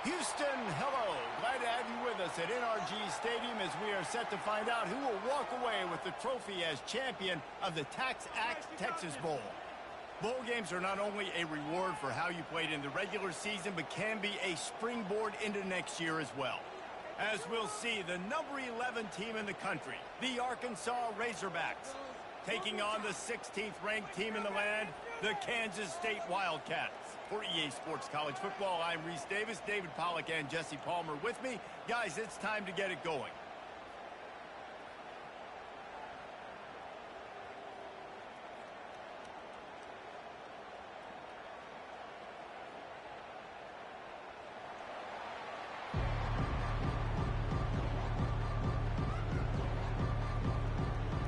Houston, hello. Glad to have you with us at NRG Stadium as we are set to find out who will walk away with the trophy as champion of the TaxAct Texas Bowl. Bowl games are not only a reward for how you played in the regular season, but can be a springboard into next year as well. As we'll see, the number 11 team in the country, the Arkansas Razorbacks, taking on the 16th ranked team in the land, the Kansas State Wildcats. For EA Sports College Football, I'm Reese Davis, David Pollack, and Jesse Palmer with me. Guys, it's time to get it going.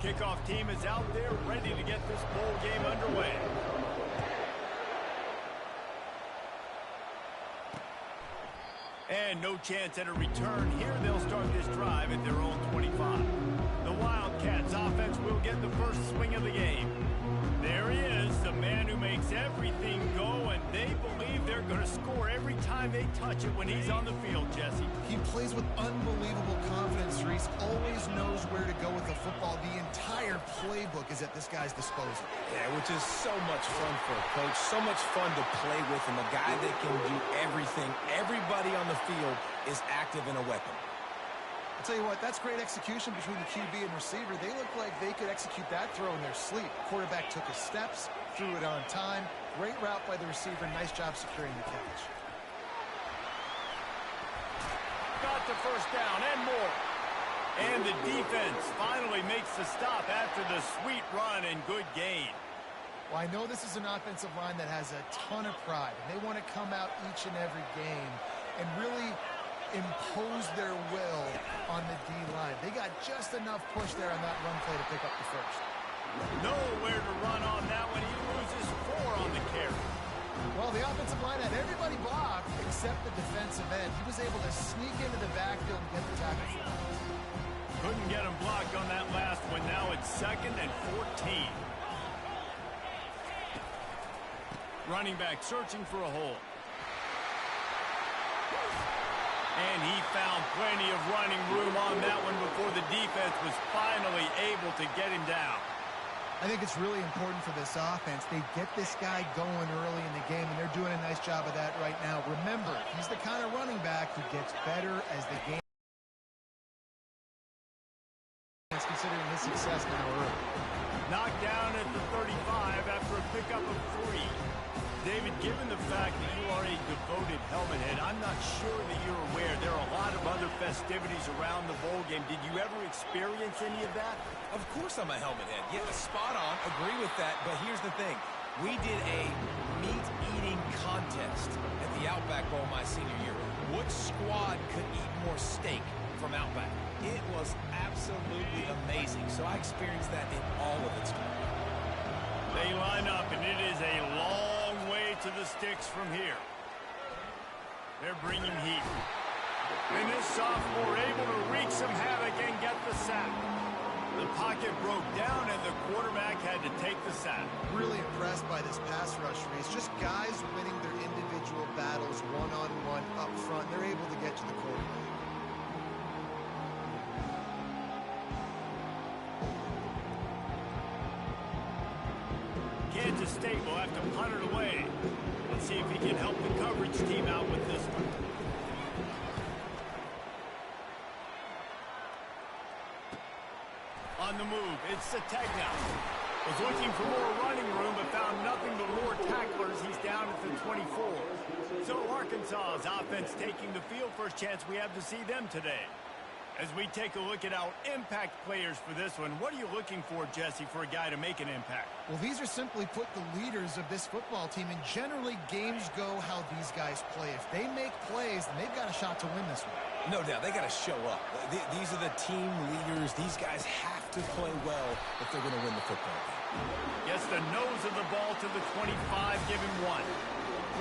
Kickoff team is out there ready to get this bowl game underway. And no chance at a return here. They'll start this drive at their own 25. The Wildcats offense will get the first swing of the game. There he is, the man who makes everything go, and they believe they're going to score every time they touch it when he's on the field, Jesse. He plays with unbelievable confidence, Reese. Always knows where to go with the football. The entire playbook is at this guy's disposal. Yeah, which is so much fun for a coach, so much fun to play with, and a guy that can do everything. Everybody on the field is active in a weapon. I'll tell you what, that's great execution between the QB and receiver. They look like they could execute that throw in their sleep. Quarterback took his steps, threw it on time. Great route by the receiver. Nice job securing the catch. Got the first down and more. And the defense finally makes the stop after the sweet run and good gain. Well, I know this is an offensive line that has a ton of pride, and they want to come out each and every game and really impose their will on the D-line. They got just enough push there on that run play to pick up the first. Nowhere to run on that one. He loses 4 on the carry. Well, the offensive line had everybody blocked except the defensive end. He was able to sneak into the backfield and get the tackle for him. Couldn't get him blocked on that last one. Now it's 2nd and 14. Running back searching for a hole. And he found plenty of running room on that one before the defense was finally able to get him down. I think it's really important for this offense. They get this guy going early in the game, and they're doing a nice job of that right now. Remember, he's the kind of running back who gets better as the game is considering his success now early. Knocked down at the 35 after a pickup of 3. David, given the fact that you are a devoted helmet head, I'm not sure that you're aware there are a lot of other festivities around the bowl game. Did you ever experience any of that? Of course I'm a helmet head. Yeah, spot on. Agree with that. But here's the thing. We did a meat-eating contest at the Outback Bowl my senior year. Which squad could eat more steak from Outback? It was absolutely amazing. So I experienced that in all of its glory. They line up, and it is a long way to the sticks from here. They're bringing heat. And this sophomore able to wreak some havoc and get the sack. The pocket broke down, and the quarterback had to take the sack. Really impressed by this pass rush, Reese. Just guys winning their individual battles one-on-one up front. They're able to get to the quarterback. Kansas State will have to punt it away. Let's see if he can help the coverage team out with this one. On the move, it's Sategna. Was looking for more running room, but found nothing but more tacklers. He's down at the 24. So Arkansas's offense taking the field. First chance we have to see them today. As we take a look at our impact players for this one, what are you looking for, Jesse, for a guy to make an impact? Well, these are simply put the leaders of this football team, and generally games go how these guys play. If they make plays, then they've got a shot to win this one. No doubt, they got to show up. These are the team leaders. These guys have to play well if they're going to win the football game. Gets the nose of the ball to the 25, give him 1.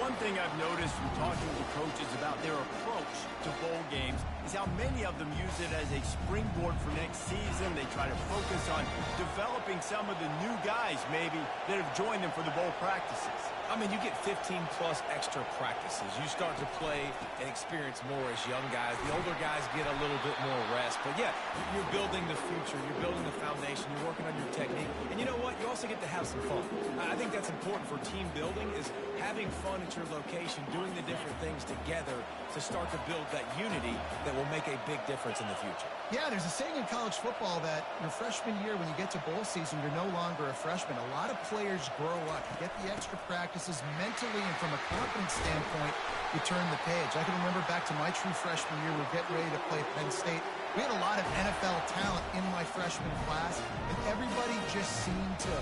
One thing I've noticed from talking to coaches about their approach to bowl games is how many of them use it as a springboard for next season. They try to focus on developing some of the new guys, maybe, that have joined them for the bowl practices. I mean, you get 15-plus extra practices. You start to play and experience more as young guys. The older guys get a little bit more rest. But, yeah, you're building the future. You're building the foundation. You're working on your technique. And you know what? You also get to have some fun. I think that's important for team building is having fun at your location, doing the different things together to start to build that unity that will make a big difference in the future. Yeah, there's a saying in college football that your freshman year, when you get to bowl season, you're no longer a freshman. A lot of players grow up. You get the extra practices mentally, and from a confidence standpoint, you turn the page. I can remember back to my true freshman year, we're getting ready to play Penn State. We had a lot of NFL talent in my freshman class, and everybody just seemed to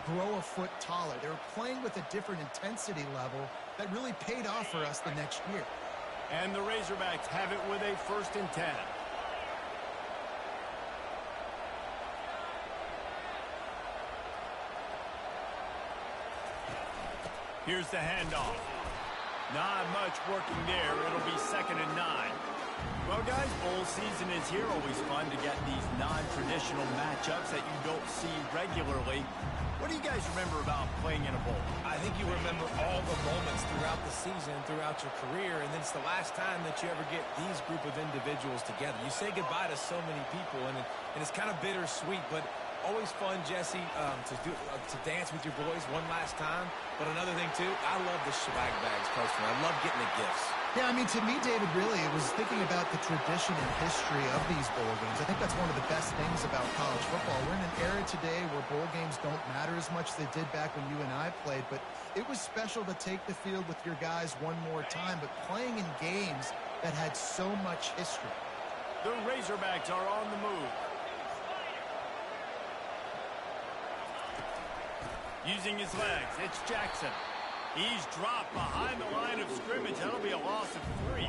grow a foot taller. They were playing with a different intensity level that really paid off for us the next year. And the Razorbacks have it with a 1st and 10. Here's the handoff. Not much working there. It'll be 2nd and 9. Well, guys, bowl season is here. Always fun to get these non-traditional matchups that you don't see regularly. What do you guys remember about playing in a bowl? I think you remember all the moments throughout the season, throughout your career, and it's the last time that you ever get these group of individuals together. You say goodbye to so many people, and it's kind of bittersweet, but always fun, Jesse, to dance with your boys one last time. But another thing, too, I love the swag bags personally. I love getting the gifts. Yeah, I mean, to me, David, really, it was thinking about the tradition and history of these bowl games. I think that's one of the best things about college football. We're in an era today where bowl games don't matter as much as they did back when you and I played, but it was special to take the field with your guys one more time, but playing in games that had so much history. The Razorbacks are on the move. Using his legs, it's Jackson. He's dropped behind the line of scrimmage. That'll be a loss of 3.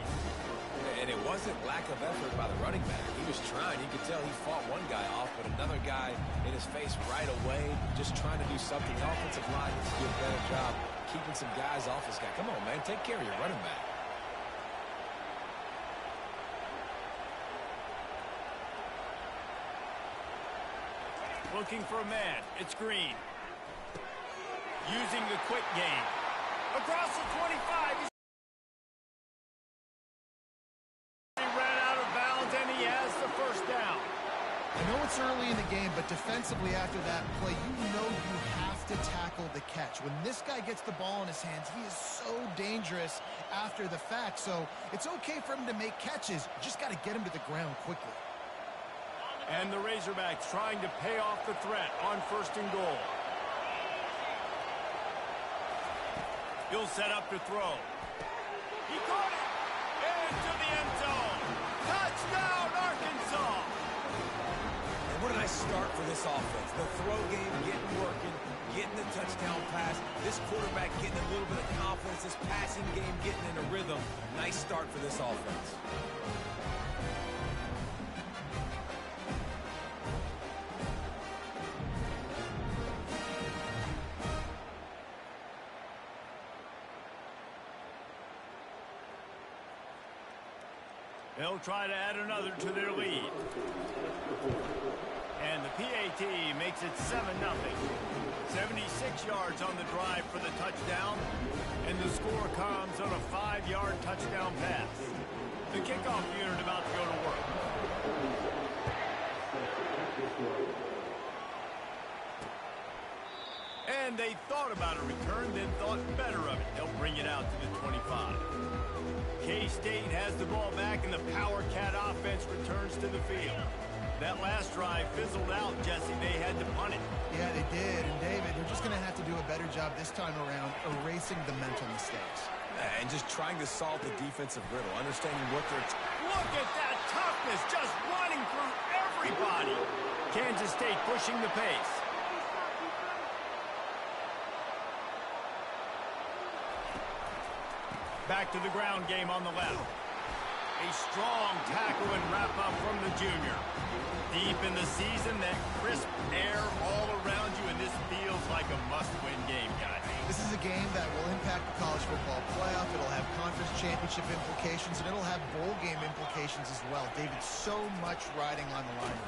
And it wasn't lack of effort by the running back. He was trying. You could tell he fought one guy off, but another guy in his face right away, just trying to do something. The offensive line needs to do a better job keeping some guys off this guy. Come on, man. Take care of your running back. Looking for a man. It's Green. Using the quick game. Across the 25. He ran out of bounds, and he has the 1st down. I know it's early in the game, but defensively after that play, you know you have to tackle the catch. When this guy gets the ball in his hands, he is so dangerous after the fact. So it's okay for him to make catches. You just got to get him to the ground quickly. And the Razorbacks trying to pay off the threat on 1st and goal. He'll set up to throw. He caught it! Into the end zone! Touchdown, Arkansas! And what a nice start for this offense. The throw game getting working, getting the touchdown pass. This quarterback getting a little bit of confidence. This passing game getting in a rhythm. Nice start for this offense. They'll try to add another to their lead. And the PAT makes it 7-0. 76 yards on the drive for the touchdown. And the score comes on a 5-yard touchdown pass. The kickoff unit about to go to work. And they thought about a return, then thought better of it. They'll bring it out to the 25. K-State has the ball back, and the Power Cat offense returns to the field. That last drive fizzled out, Jesse. They had to punt it. Yeah, they did. And, David, they're just going to have to do a better job this time around erasing the mental mistakes. And just trying to solve the defensive riddle, understanding what they're... Look at that toughness, just running through everybody. Kansas State pushing the pace. Back to the ground game on the left. A strong tackle and wrap-up from the junior. Deep in the season, that crisp air all around you, and this feels like a must-win game, guys. This is a game that will impact the college football championship implications, and it'll have bowl game implications as well. David, so much riding on the line.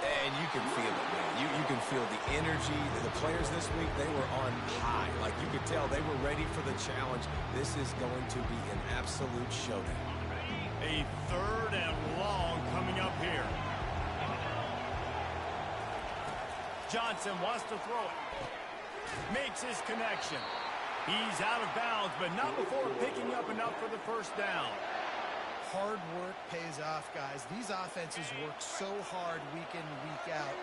And you can feel it, man. You can feel the energy. The players this week, they were on high. Like, you could tell they were ready for the challenge. This is going to be an absolute showdown. A 3rd and long coming up here. Johnson wants to throw it. Makes his connection. He's out of bounds, but not before picking up enough for the first down. Hard work pays off, guys. These offenses work so hard week in, week out,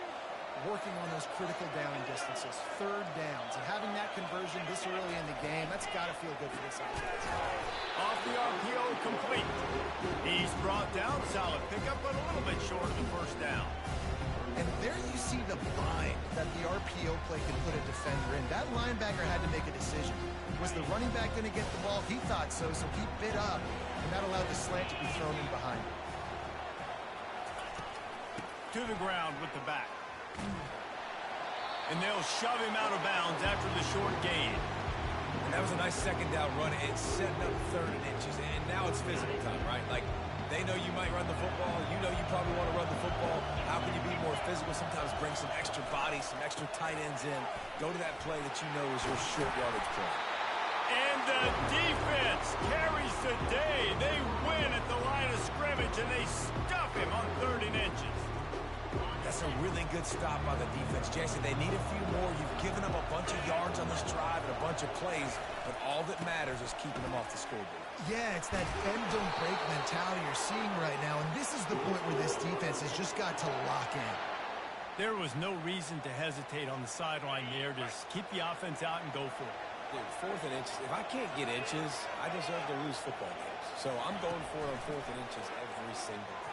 working on those critical down distances, 3rd downs, and having that conversion this early in the game, that's got to feel good for this offense. Off the RPO, complete. He's brought down, solid pickup, but a little bit short of the first down. And there you see the bind that the RPO play can put a defender in. That linebacker had to make a decision. Was the running back going to get the ball? He thought so, so he bit up, and that allowed the slant to be thrown in behind him. To the ground with the back. And they'll shove him out of bounds after the short gain. And that was a nice 2nd down run. It's setting up 3rd and inches, and now it's physical time, right? Like, they know you might run the football. You know you probably want to run the football. How can you be more physical? Sometimes bring some extra body, some extra tight ends in. Go to that play that you know is your short yardage play. And the defense carries the day. They win at the line of scrimmage, and they stuff him on 3rd and inches. That's a really good stop by the defense. Jason, they need a few more. You've given them a bunch of yards on this drive and a bunch of plays, but all that matters is keeping them off the scoreboard. Yeah, it's that bend, don't break mentality you're seeing right now, and this is the point where this defense has just got to lock in. There was no reason to hesitate on the sideline there. Just keep the offense out and go for it. Dude, 4th and inches. If I can't get inches, I deserve to lose football games. So I'm going for it on 4th and inches every single time.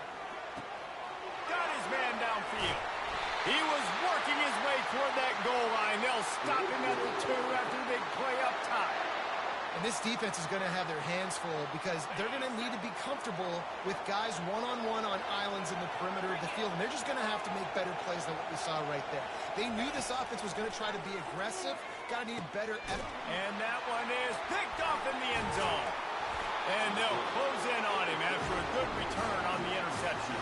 Got his man downfield. He was working his way toward that goal line. They'll stop him at the 2 after the big play up top. And this defense is going to have their hands full because they're going to need to be comfortable with guys one-on-one on islands in the perimeter of the field. And they're just going to have to make better plays than what we saw right there. They knew this offense was going to try to be aggressive. Got to need better. And that one is picked off in the end zone. And they'll close in on him after a good return on the interception.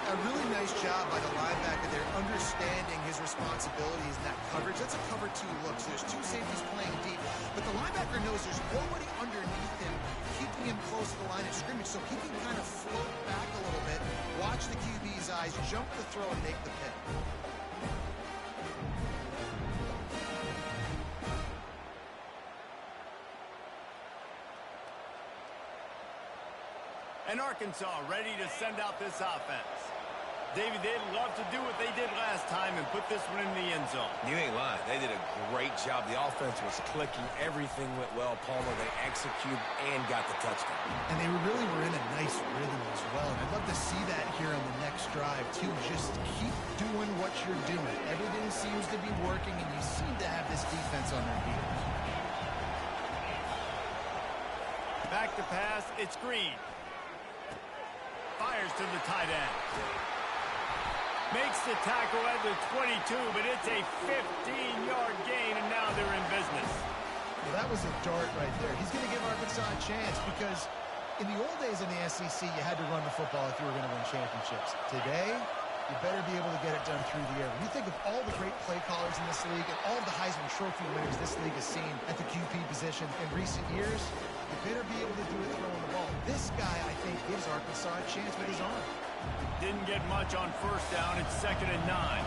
A really nice job by the linebacker there, understanding his responsibilities in that coverage. That's a cover 2 look, so there's 2 safeties playing deep. But the linebacker knows there's nobody underneath him, keeping him close to the line of scrimmage, so he can kind of float back a little bit, watch the QB's eyes, jump the throw, and make the pick. And Arkansas ready to send out this offense. David, they'd love to do what they did last time and put this one in the end zone. You ain't lying. They did a great job. The offense was clicking. Everything went well. Palmer, they executed and got the touchdown. And they really were in a nice rhythm as well. And I'd love to see that here on the next drive, too. Just keep doing what you're doing. Everything seems to be working, and you seem to have this defense on their heels. Back to pass. It's Green. Fires to the tight end. Makes the tackle at the 22, but it's a 15-yard gain, and now they're in business. Well, that was a dart right there. He's going to give Arkansas a chance because in the old days in the SEC, you had to run the football if you were going to win championships. Today, you better be able to get it done through the air. When you think of all the great play callers in this league and all of the Heisman Trophy winners this league has seen at the QP position in recent years, you better be able to do it throwing the ball. This guy, I think, gives Arkansas a chance with his arm. Didn't get much on first down. It's 2nd and 9.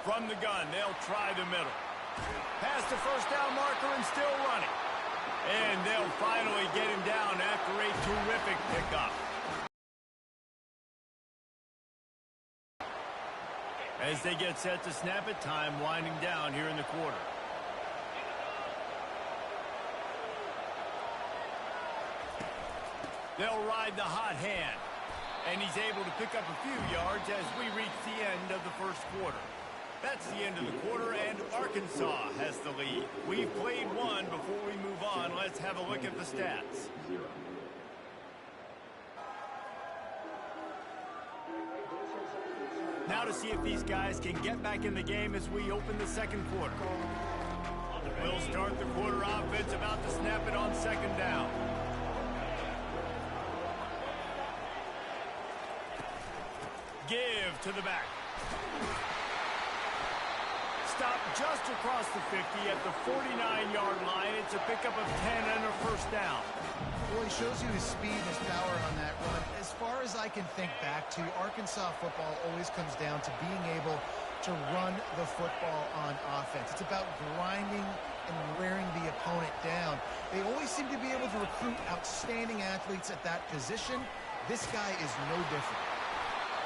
From the gun, they'll try the middle. Past the first down marker and still running. And they'll finally get him down after a terrific pickup. As they get set to snap it, time winding down here in the quarter. They'll ride the hot hand. And he's able to pick up a few yards as we reach the end of the first quarter. That's the end of the quarter, and Arkansas has the lead. We've played one. Before we move on, let's have a look at the stats. Now to see if these guys can get back in the game as we open the second quarter. We'll start the quarter offense, about to snap it on second down. Give to the back. Stop just across the 50 at the 49-yard line. It's a pickup of 10 and a first down. Well, he shows you his speed and his power on that run. As far as I can think back to, Arkansas football always comes down to being able to run the football on offense. It's about grinding and wearing the opponent down. They always seem to be able to recruit outstanding athletes at that position. This guy is no different.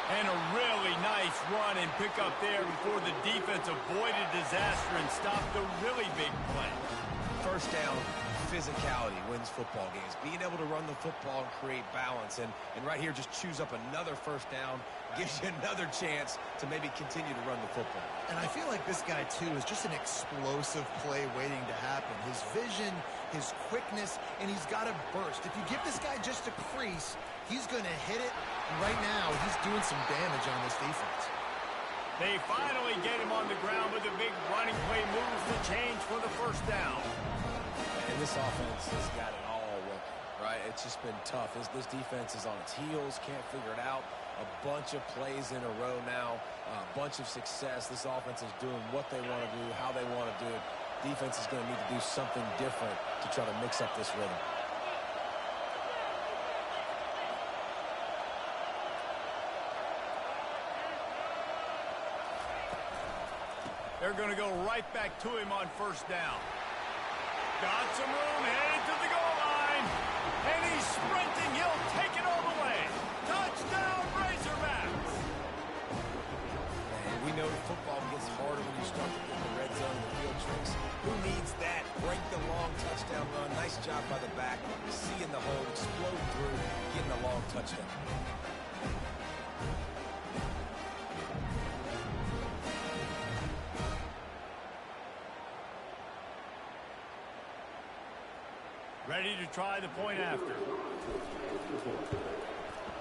And a really nice run and pick up there before the defense avoided disaster and stopped a really big play. First down, physicality wins football games. Being able to run the football and create balance. And right here, just choose up another first down. Gives you another chance to maybe continue to run the football. And I feel like this guy, too, is just an explosive play waiting to happen. His vision, his quickness, and he's got a burst. If you give this guy just a crease, he's going to hit it. And right now, he's doing some damage on this defense. They finally get him on the ground with a big running play, moves the change for the first down. And this offense has got it all working, right? It's just been tough. This defense is on its heels, can't figure it out. A bunch of plays in a row now, a bunch of success. This offense is doing what they want to do, how they want to do it. Defense is going to need to do something different to try to mix up this rhythm. They're going to go right back to him on first down. Got some room, headed to the goal line. And he's sprinting. He'll take it all the way. Touchdown, Razorbacks. And we know football gets harder when you start to get in the red zone and the field tricks. Who needs that? Break the long touchdown run. Nice job by the back. See in the hole, explode through, getting a long touchdown. Ready to try the point after.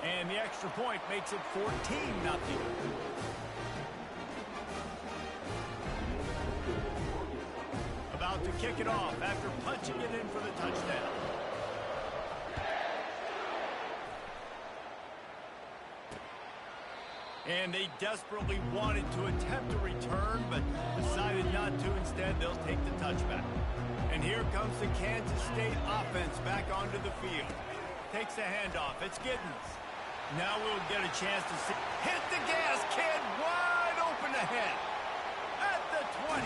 And the extra point makes it 14-0. About to kick it off after punching it in for the touchdown. And they desperately wanted to attempt a return, but decided not to. Instead, they'll take the touchback. And here comes the Kansas State offense back onto the field. Takes the handoff. It's Giddens. Now we'll get a chance to see. Hit the gas, kid. Wide open ahead. At the 20.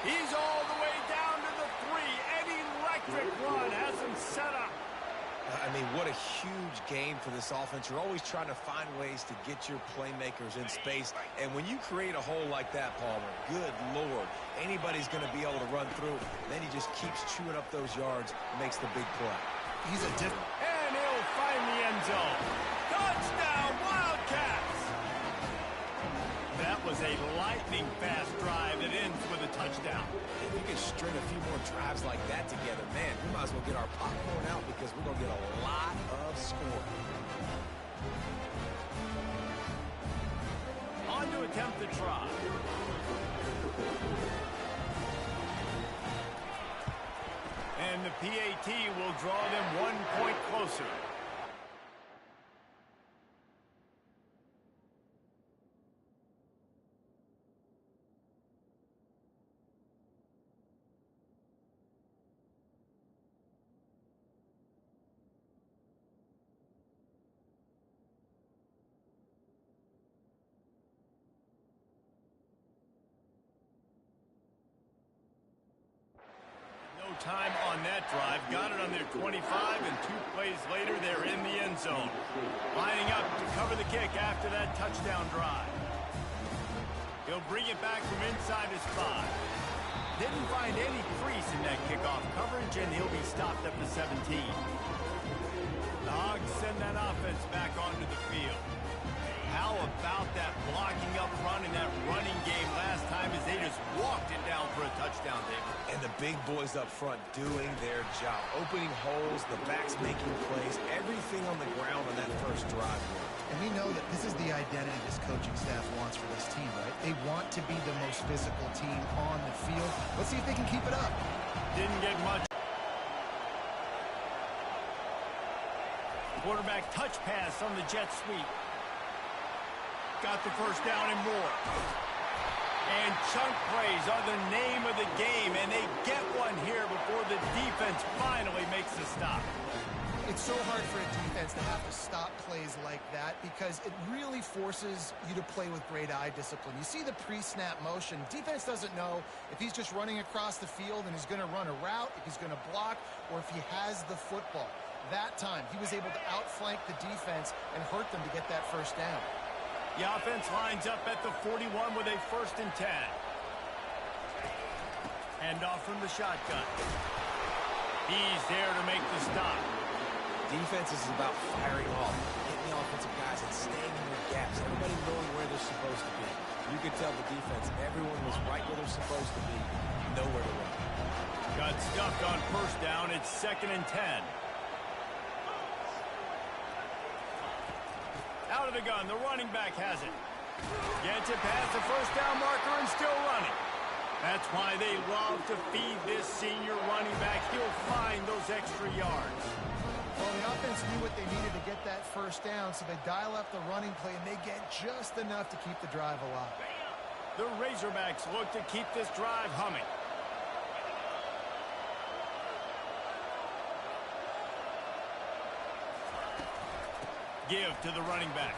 He's all the way down to the 3. An electric run has him set up. I mean, what a huge game for this offense. You're always trying to find ways to get your playmakers in space. And when you create a hole like that, Palmer, good Lord, anybody's going to be able to run through it. Then he just keeps chewing up those yards and makes the big play. He's a different. And he'll find the end zone. Touchdown, Wildcats! That was a lightning-fast drive that ends with a touchdown. If we can string a few more drives like that together, man, we might as well get our popcorn out because we're going to get a lot of scoring. On to attempt the try. And the PAT will draw them 1 point closer. Time on that drive. Got it on their 25, and 2 plays later, they're in the end zone. Lining up to cover the kick after that touchdown drive. He'll bring it back from inside his 5. Didn't find any crease in that kickoff coverage, and he'll be stopped up to 17. The Hogs send that offense back onto the field. How about that blocking up front in that running game last time as they just walked it down for a touchdown, David? And the big boys up front doing their job. Opening holes, the backs making plays, everything on the ground on that first drive. And we know that this is the identity this coaching staff wants for this team, right? They want to be the most physical team on the field. Let's see if they can keep it up. Didn't get much. Quarterback touch pass on the jet sweep. Got the first down and more. And chunk plays are the name of the game, and they get one here before the defense finally makes the stop. It's so hard for a defense to have to stop plays like that because it really forces you to play with great eye discipline. You see the pre-snap motion. Defense doesn't know if he's just running across the field and he's going to run a route, if he's going to block, or if he has the football. That time, he was able to outflank the defense and hurt them to get that first down. The offense lines up at the 41 with a 1st and 10. Hand off from the shotgun. He's there to make the stop. Defense is about firing off, getting the offensive guys and staying in their gaps, everybody knowing where they're supposed to be. You could tell the defense, everyone was right where they're supposed to be, nowhere to run. Got stuffed on 1st down. It's 2nd and 10. Out of the gun, the running back has it. Gets it past the 1st down marker and still running. That's why they love to feed this senior running back. He'll find those extra yards. Well, the offense knew what they needed to get that 1st down, so they dial up the running play, and they get just enough to keep the drive alive. The Razorbacks look to keep this drive humming. Give to the running back.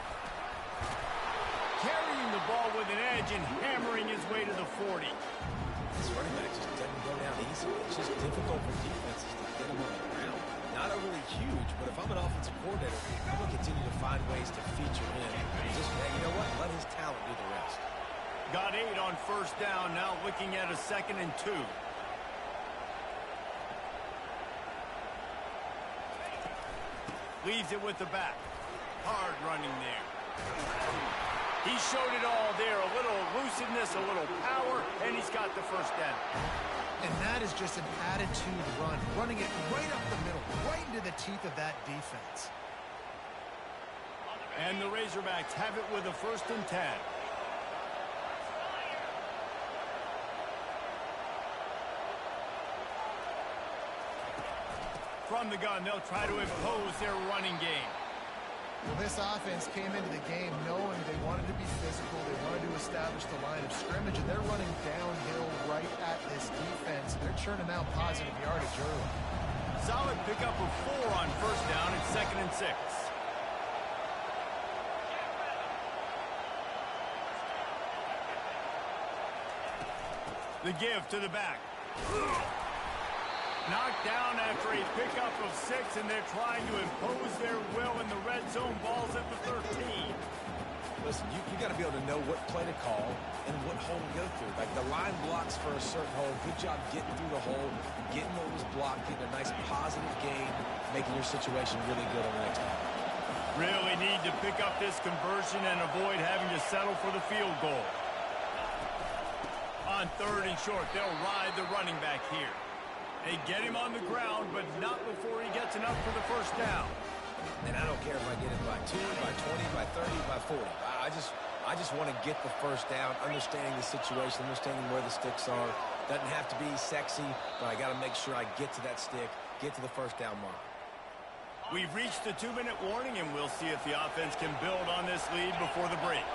Carrying the ball with an edge and hammering his way to the 40. This running back just doesn't go down easy. It's just difficult for defenses to get him on the ground. Not overly huge, but if I'm an offensive coordinator, I'm going to continue to find ways to feature him. And just, you know what, let his talent do the rest. Got 8 on 1st down, now looking at a 2nd and 2. Leaves it with the back. Hard running there. He showed it all there. A little elusiveness, a little power, and he's got the 1st down. And that is just an attitude run, running it right up the middle, right into the teeth of that defense. And the Razorbacks have it with a 1st and 10. From the gun, they'll try to impose their running game. Well, this offense came into the game knowing they wanted to be physical, they wanted to establish the line of scrimmage, and they're running downhill right at this defense. They're churning out positive yardage early. Solid pickup of 4 on 1st down. It's 2nd and 6. The give to the back. Knocked down after a pickup of 6, and they're trying to impose their will in the red zone. Ball's at the 13. Listen, you got to be able to know what play to call and what hole to go through. Like the line blocks for a certain hole. Good job getting through the hole, getting what was blocked, getting a nice positive gain, making your situation really good on the next time. Really need to pick up this conversion and avoid having to settle for the field goal. On 3rd and short, they'll ride the running back here. They get him on the ground, but not before he gets enough for the 1st down. And I don't care if I get it by 2, by 20, by 30, by 40. I just want to get the 1st down, understanding the situation, understanding where the sticks are. Doesn't have to be sexy, but I got to make sure I get to that stick, get to the 1st down mark. We've reached the 2-minute warning, and we'll see if the offense can build on this lead before the break.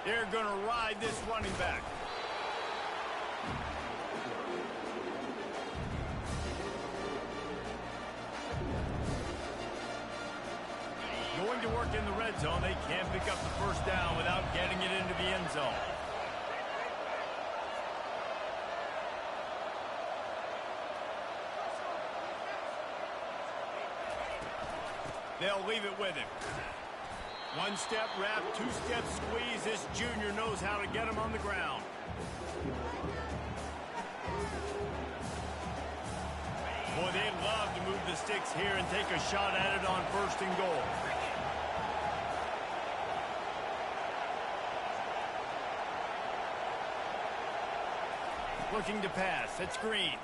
They're going to ride this running back. Going to work in the red zone. They can't pick up the 1st down without getting it into the end zone. They'll leave it with him. 1-step wrap, 2-step squeeze. This junior knows how to get him on the ground. Boy, they'd love to move the sticks here and take a shot at it on 1st and goal. Looking to pass. It's Green.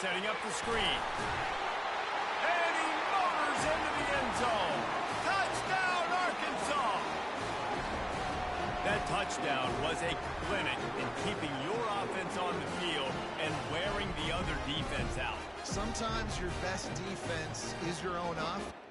Setting up the screen. the end zone. Touchdown, Arkansas! That touchdown was a clinic in keeping your offense on the field and wearing the other defense out. Sometimes your best defense is your own offense.